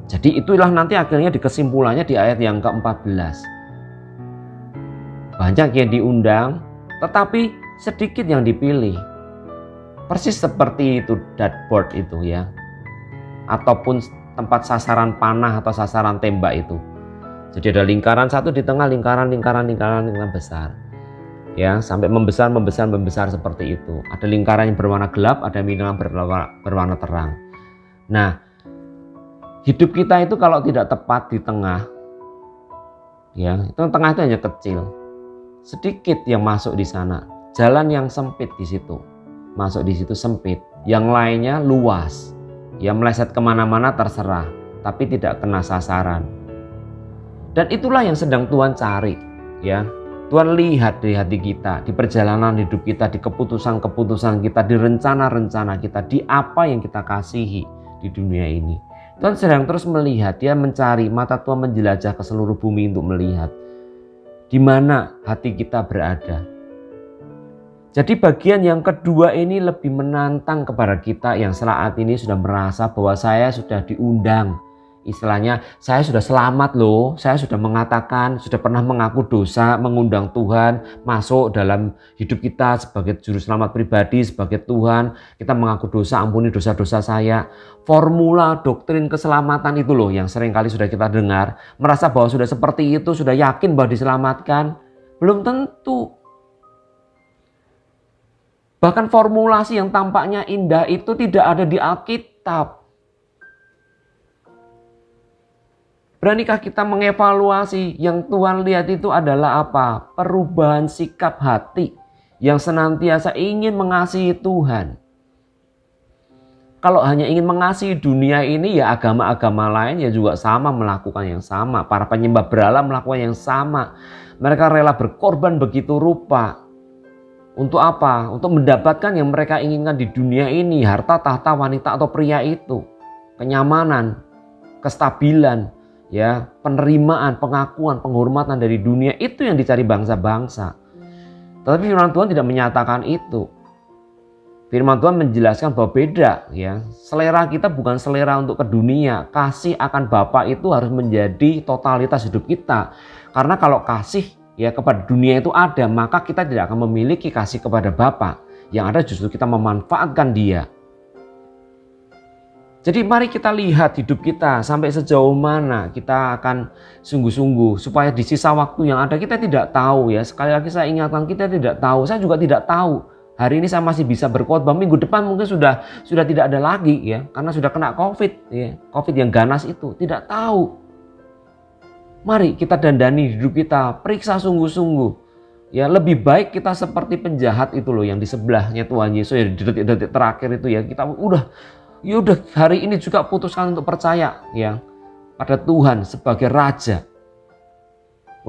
Jadi itulah nanti akhirnya di kesimpulannya di ayat yang ke-14. Banyak yang diundang, tetapi sedikit yang dipilih. Persis seperti itu dartboard itu ya, ataupun tempat sasaran panah atau sasaran tembak itu. Jadi ada lingkaran satu di tengah, lingkaran besar. Ya, sampai membesar seperti itu. Ada lingkaran yang berwarna gelap, ada lingkaran berwarna terang. Nah, hidup kita itu kalau tidak tepat di tengah, ya, itu tengah itu hanya kecil. Sedikit yang masuk di sana. Jalan yang sempit di situ. Masuk di situ sempit. Yang lainnya luas. Ya meleset kemana-mana terserah. tapi tidak kena sasaran. Dan itulah yang sedang Tuhan cari, ya. Tuhan lihat di hati kita, di perjalanan hidup kita, di keputusan-keputusan kita, di rencana-rencana kita, di apa yang kita kasihi di dunia ini. Tuhan sedang terus melihat, Dia mencari, mata Tuhan menjelajah ke seluruh bumi untuk melihat di mana hati kita berada. Jadi bagian yang kedua ini lebih menantang kepada kita yang saat ini sudah merasa bahwa saya sudah diundang. Istilahnya, saya sudah selamat loh, saya sudah mengatakan, sudah pernah mengaku dosa, mengundang Tuhan masuk dalam hidup kita sebagai juru selamat pribadi, sebagai Tuhan. Kita mengaku dosa, ampuni dosa-dosa saya. Formula doktrin keselamatan itu loh yang seringkali sudah kita dengar. Merasa bahwa sudah seperti itu, sudah yakin bahwa diselamatkan. Belum tentu. Bahkan formulasi yang tampaknya indah itu tidak ada di Alkitab. Beranikah kita mengevaluasi yang Tuhan lihat itu adalah apa? Perubahan sikap hati yang senantiasa ingin mengasihi Tuhan. Kalau hanya ingin mengasihi dunia ini, ya agama-agama lain ya juga sama melakukan yang sama. Para penyembah berhala melakukan yang sama. Mereka rela berkorban begitu rupa. Untuk apa? Untuk mendapatkan yang mereka inginkan di dunia ini. Harta, tahta, wanita atau pria itu. Kenyamanan, kestabilan, ya, penerimaan, pengakuan, penghormatan dari dunia, itu yang dicari bangsa-bangsa. Tetapi firman Tuhan tidak menyatakan itu. Firman Tuhan menjelaskan bahwa beda, ya. Selera kita bukan selera untuk ke dunia. Kasih akan Bapa itu harus menjadi totalitas hidup kita. Karena kalau kasih ya kepada dunia itu ada, maka kita tidak akan memiliki kasih kepada Bapa. Yang ada justru kita memanfaatkan Dia. Jadi mari kita lihat hidup kita sampai sejauh mana kita akan sungguh-sungguh supaya di sisa waktu yang ada kita tidak tahu, ya. Sekali lagi saya ingatkan, kita tidak tahu. Saya juga tidak tahu. Hari ini saya masih bisa berkhotbah, minggu depan mungkin sudah tidak ada lagi, ya, karena sudah kena COVID, ya. COVID yang ganas itu, tidak tahu. Mari kita dandani hidup kita, periksa sungguh-sungguh. Ya, lebih baik kita seperti penjahat itu loh yang di sebelahnya Tuhan Yesus, ya, di detik-detik terakhir itu, ya, kita udah hari ini juga putuskan untuk percaya, ya, pada Tuhan sebagai Raja.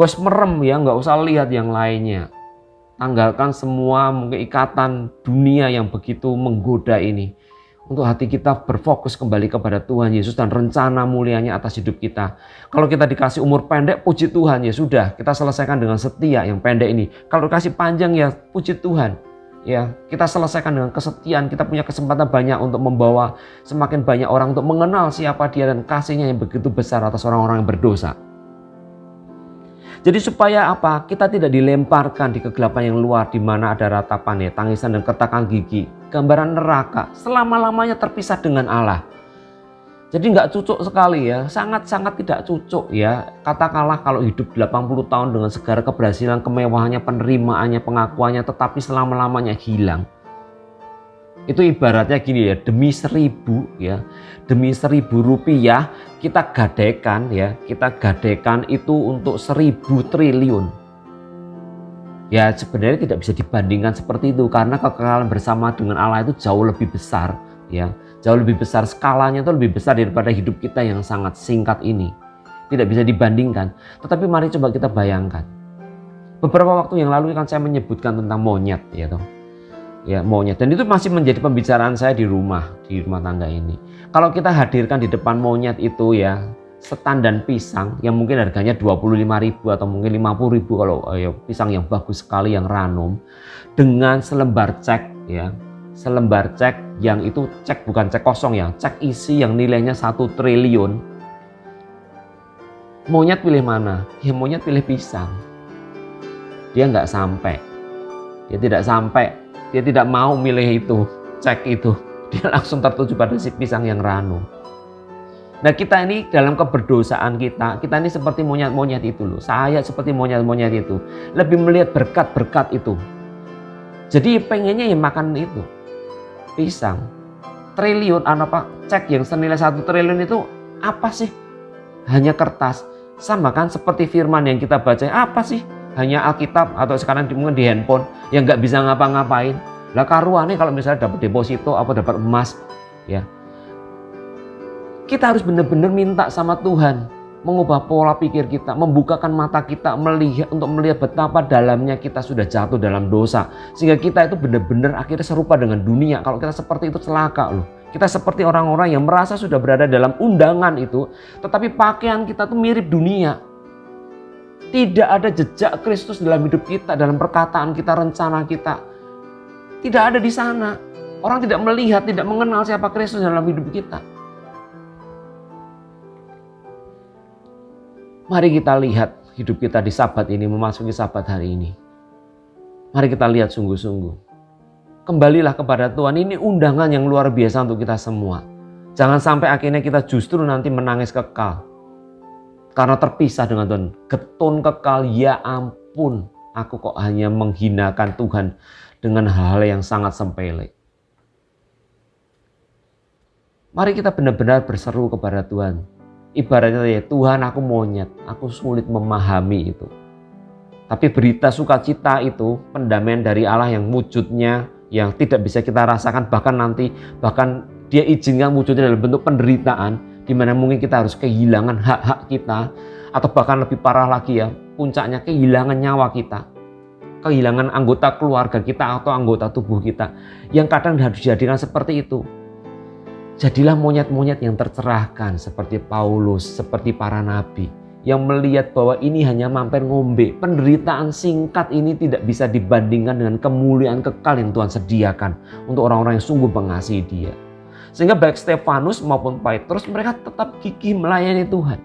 Wes merem, ya, nggak usah lihat yang lainnya. Tanggalkan semua mungkin ikatan dunia yang begitu menggoda ini. Untuk hati kita berfokus kembali kepada Tuhan Yesus dan rencana mulianya atas hidup kita. Kalau kita dikasih umur pendek, puji Tuhan, ya sudah, kita selesaikan dengan setia yang pendek ini. Kalau dikasih panjang, ya puji Tuhan. Ya, kita selesaikan dengan kesetiaan. Kita punya kesempatan banyak untuk membawa semakin banyak orang untuk mengenal siapa Dia dan kasih-Nya yang begitu besar atas orang-orang yang berdosa. Jadi supaya apa? Kita tidak dilemparkan di kegelapan yang luar di mana ada ratapan, ya, tangisan dan kertakan gigi. Gambaran neraka, selama-lamanya terpisah dengan Allah. Jadi nggak cocok sekali, ya, sangat-sangat tidak cocok, ya. Katakanlah kalau hidup 80 tahun dengan segala keberhasilan, kemewahannya, penerimaannya, pengakuannya, tetapi selama-lamanya hilang. Itu ibaratnya gini, ya, demi 1000, ya, demi 1000 rupiah kita gadaikan, ya, kita gadaikan itu untuk 1000 triliun. Ya, sebenarnya tidak bisa dibandingkan seperti itu karena kekekalan bersama dengan Allah itu jauh lebih besar, ya. Jauh lebih besar, skalanya itu lebih besar daripada hidup kita yang sangat singkat ini. Tidak bisa dibandingkan. Tetapi mari coba kita bayangkan. Beberapa waktu yang lalu kan saya menyebutkan tentang monyet, ya toh. Ya, monyet, dan itu masih menjadi pembicaraan saya di rumah tangga ini. Kalau kita hadirkan di depan monyet itu, ya, setan dan pisang yang mungkin harganya 25.000 atau mungkin 50.000 kalau ya, pisang yang bagus sekali yang ranum, dengan selembar cek, ya. Selembar cek yang itu cek bukan cek kosong, ya, cek isi yang nilainya 1 triliun. Monyet pilih mana? Ya, monyet pilih pisang. Dia nggak sampai. Dia tidak sampai. Dia tidak mau milih itu, cek itu. Dia langsung tertuju pada si pisang yang ranum. Nah, kita ini dalam keberdosaan kita ini seperti monyet-monyet itu loh. Saya seperti monyet-monyet itu. Lebih melihat berkat-berkat itu. Jadi pengennya ya makan itu. Pisang. Triliun, apa? Cek yang senilai 1 triliun itu apa sih? Hanya kertas. Sama kan seperti firman yang kita baca. Apa sih? Hanya Alkitab atau sekarang mungkin di handphone yang nggak bisa ngapa-ngapain. Lah karuan nih kalau misalnya dapat deposito atau dapat emas, ya. Kita harus benar-benar minta sama Tuhan mengubah pola pikir kita, membukakan mata kita untuk melihat betapa dalamnya kita sudah jatuh dalam dosa. Sehingga kita itu benar-benar akhirnya serupa dengan dunia. Kalau kita seperti itu celaka loh. Kita seperti orang-orang yang merasa sudah berada dalam undangan itu, tetapi pakaian kita tuh mirip dunia. Tidak ada jejak Kristus dalam hidup kita, dalam perkataan kita, rencana kita. Tidak ada di sana. Orang tidak melihat, tidak mengenal siapa Kristus dalam hidup kita. Mari kita lihat hidup kita di Sabat ini, memasuki Sabat hari ini. Mari kita lihat sungguh-sungguh. Kembalilah kepada Tuhan, ini undangan yang luar biasa untuk kita semua. Jangan sampai akhirnya kita justru nanti menangis kekal. Karena terpisah dengan Tuhan. Getun kekal, ya ampun, aku kok hanya menghinakan Tuhan dengan hal-hal yang sangat sepele. Mari kita benar-benar berseru kepada Tuhan. Ibaratnya ya, Tuhan aku monyet, aku sulit memahami itu. Tapi berita sukacita itu, pendamaian dari Allah yang wujudnya, yang tidak bisa kita rasakan, bahkan dia izinkan wujudnya dalam bentuk penderitaan, di mana mungkin kita harus kehilangan hak-hak kita, atau bahkan lebih parah lagi ya, puncaknya kehilangan nyawa kita, kehilangan anggota keluarga kita atau anggota tubuh kita, yang kadang harus dijadikan seperti itu. Jadilah monyet-monyet yang tercerahkan seperti Paulus, seperti para nabi yang melihat bahwa ini hanya mampir ngombe. Penderitaan singkat ini tidak bisa dibandingkan dengan kemuliaan kekal yang Tuhan sediakan untuk orang-orang yang sungguh mengasihi Dia. Sehingga baik Stefanus maupun Petrus mereka tetap gigih melayani Tuhan.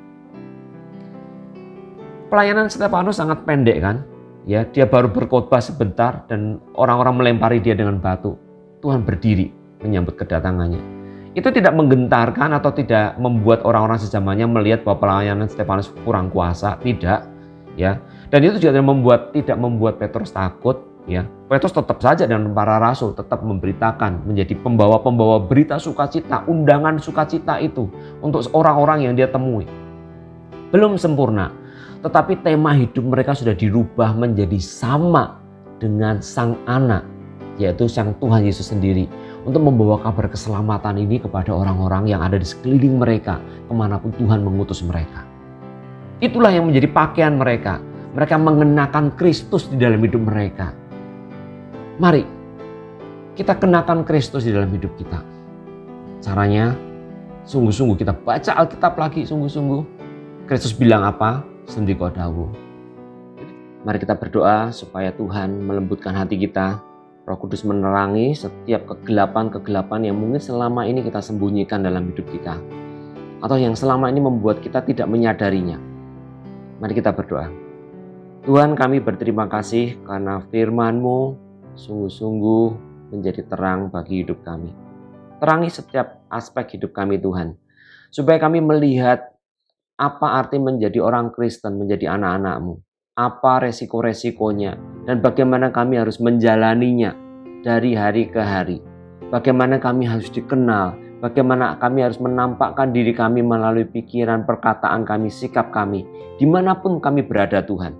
Pelayanan Stefanus sangat pendek kan? Ya, dia baru berkhotbah sebentar dan orang-orang melempari dia dengan batu. Tuhan berdiri menyambut kedatangannya. Itu tidak menggentarkan atau tidak membuat orang-orang sejamannya melihat bahwa pelayanan Stefanus kurang kuasa, tidak, ya. Dan itu juga tidak membuat Petrus takut, ya. Petrus tetap saja dengan para rasul tetap memberitakan, menjadi pembawa-pembawa berita sukacita, undangan sukacita itu untuk orang-orang yang dia temui. Belum sempurna, tetapi tema hidup mereka sudah dirubah menjadi sama dengan Sang Anak, yaitu Sang Tuhan Yesus sendiri, untuk membawa kabar keselamatan ini kepada orang-orang yang ada di sekeliling mereka, kemanapun Tuhan mengutus mereka. Itulah yang menjadi pakaian mereka. Mereka mengenakan Kristus di dalam hidup mereka. Mari kita kenakan Kristus di dalam hidup kita. Caranya, sungguh-sungguh kita baca Alkitab lagi, sungguh-sungguh. Kristus bilang apa? Sendiko dawuh. Mari kita berdoa supaya Tuhan melembutkan hati kita. Roh Kudus menerangi setiap kegelapan-kegelapan yang mungkin selama ini kita sembunyikan dalam hidup kita, atau yang selama ini membuat kita tidak menyadarinya. Mari kita berdoa. Tuhan, kami berterima kasih karena firman-Mu sungguh-sungguh menjadi terang bagi hidup kami. Terangi setiap aspek hidup kami Tuhan, supaya kami melihat apa arti menjadi orang Kristen, menjadi anak-anak-Mu. Apa resiko-resikonya dan bagaimana kami harus menjalaninya dari hari ke hari. Bagaimana kami harus dikenal, bagaimana kami harus menampakkan diri kami melalui pikiran, perkataan kami, sikap kami, dimanapun kami berada Tuhan.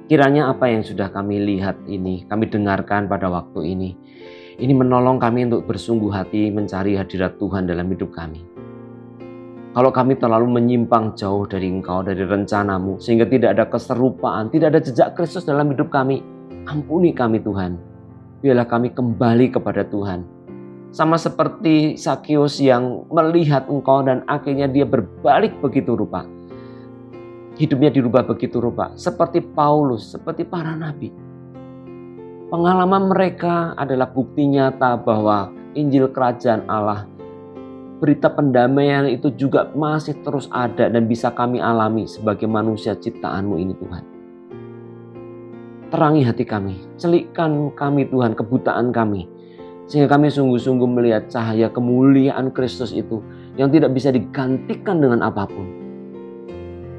Kiranya apa yang sudah kami lihat ini, kami dengarkan pada waktu ini menolong kami untuk bersungguh hati mencari hadirat Tuhan dalam hidup kami. Kalau kami terlalu menyimpang jauh dari Engkau, dari rencana-Mu, sehingga tidak ada keserupaan, tidak ada jejak Kristus dalam hidup kami, ampuni kami Tuhan. Biarlah kami kembali kepada Tuhan. Sama seperti Sakeus yang melihat Engkau dan akhirnya dia berbalik begitu rupa. Hidupnya dirubah begitu rupa. Seperti Paulus, seperti para nabi. Pengalaman mereka adalah bukti nyata bahwa Injil Kerajaan Allah, berita pendamaian itu juga masih terus ada dan bisa kami alami sebagai manusia ciptaan-Mu ini Tuhan. Terangi hati kami, celikkan kami Tuhan kebutaan kami, sehingga kami sungguh-sungguh melihat cahaya kemuliaan Kristus itu yang tidak bisa digantikan dengan apapun.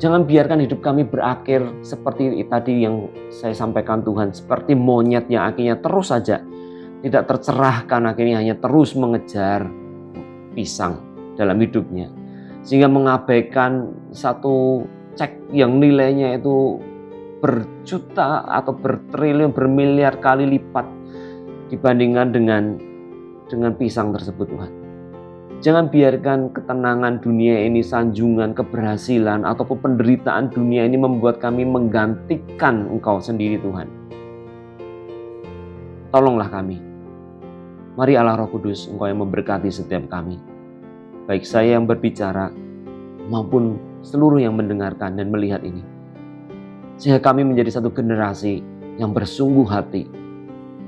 Jangan biarkan hidup kami berakhir seperti tadi yang saya sampaikan Tuhan, seperti monyet yang akhirnya terus saja tidak tercerahkan, akhirnya hanya terus mengejar pisang dalam hidupnya, sehingga mengabaikan satu cek yang nilainya itu berjuta atau bertriliun, bermiliar kali lipat dibandingkan dengan pisang tersebut Tuhan. Jangan biarkan ketenangan dunia ini, sanjungan, keberhasilan, ataupun penderitaan dunia ini membuat kami menggantikan Engkau sendiri Tuhan. Tolonglah kami. Mari Allah Roh Kudus, Engkau yang memberkati setiap kami. Baik saya yang berbicara, maupun seluruh yang mendengarkan dan melihat ini. Sehingga kami menjadi satu generasi yang bersungguh hati.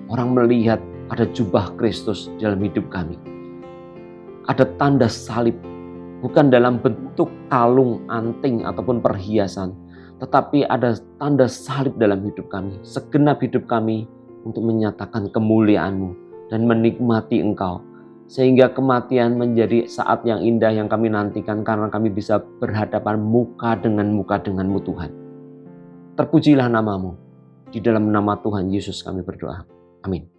Orang melihat ada jubah Kristus dalam hidup kami. Ada tanda salib, bukan dalam bentuk kalung, anting, ataupun perhiasan, tetapi ada tanda salib dalam hidup kami, segenap hidup kami untuk menyatakan kemuliaan-Mu dan menikmati Engkau, sehingga kematian menjadi saat yang indah yang kami nantikan karena kami bisa berhadapan muka denganmu Tuhan. Terpujilah nama-Mu, di dalam nama Tuhan Yesus kami berdoa. Amin.